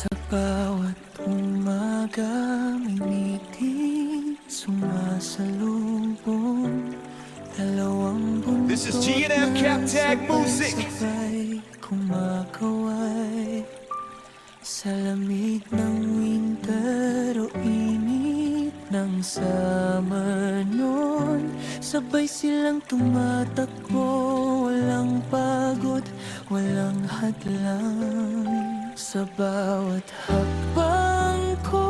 Sa bawat umaga may ngiti sumasalubong. Dalawang bundok This is G&M Cap Tag Music. sabay kumakaway sa lamig ng winter o init ng summer noon. Sabay silang tumatakbo, walang pagod, walang hadlang. Sa bawat hakbang ko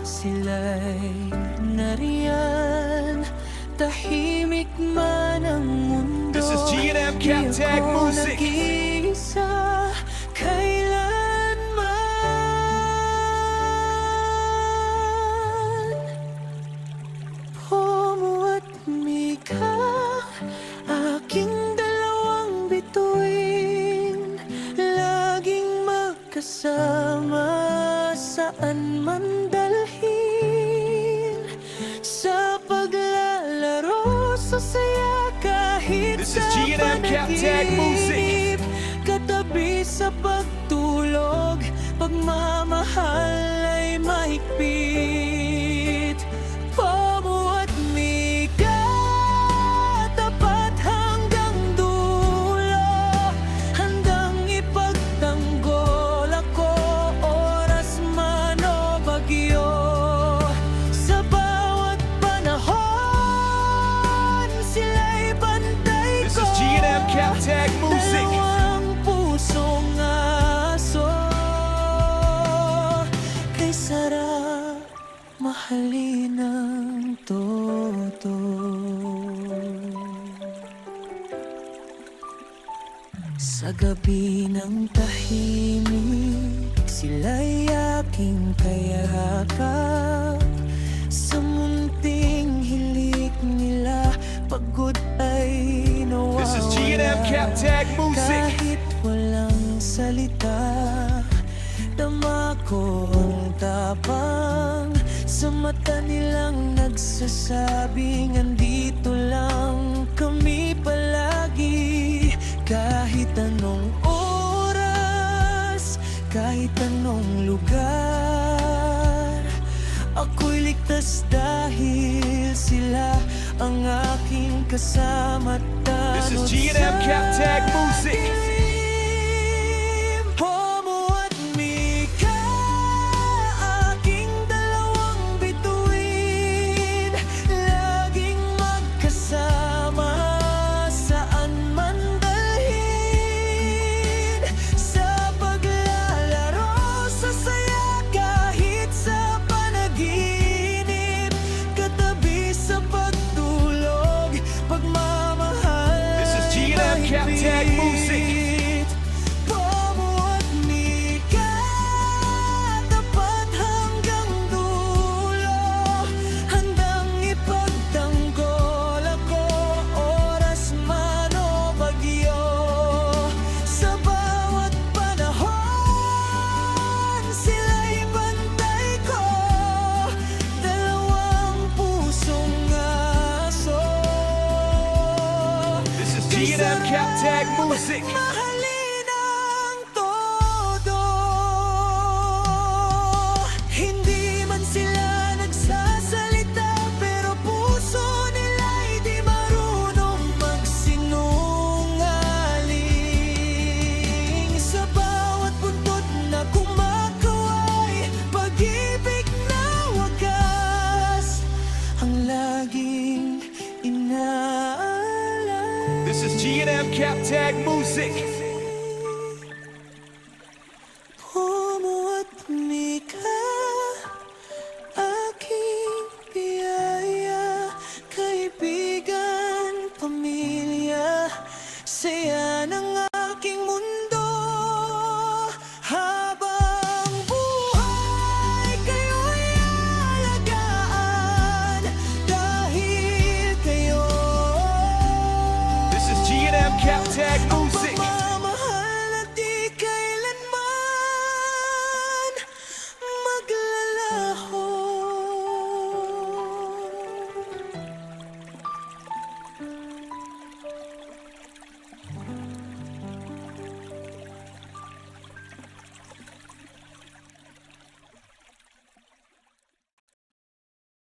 sila'y nariyan. Tahimik man ang mundo, This is G&M Cap di Tag ako Music. nag-iisa kailanman. Pomo at Mika, aking dalawang bituin, laging magkasama saan man dalhin. Sa paglalaro sa saya kahit This is sa G&M Cap Tag Music. panaginip, katabi sa pagtulog, pagmamahal ay mahigpit. Pomo at Mika, tapat hanggang dulo, handang ipagtanggol ako, oras man o bagyo. Sa bawat panahon, sila'y bantay This ko. is G&M Cap Tag Music. Dalawang pusong aso, kay sarap mahalin ng todo. Sa gabi ng tahimik, sila'y aking kayakap. Sa munting hilik nila, pagod ay nawawala. This is G&M Cap Tag Music. Kahit walang salita, dama ko ang tapang. Sa mata nilang nagsasabing andito lang kami palagi. Kahit anong oras, kahit anong lugar, ako'y ligtas dahil sila ang aking kasama. This is G&M Cap Tag Music. Pomo at Mika, aking dalawang bituin, laging magkasama saan man dalhin. Sa paglalaro sa saya kahit sa panaginip, katabi sa pagtulog, pagmamahal. This is G&M Cap Tag Music. Pomo at Mika, tapat hanggang dulo, handang ipagtanggol ako, oras man o bagyo. Sa bawat panahon, sila'y bantay ko. Dalawang pusong aso, This is G&M Cap Tag Music.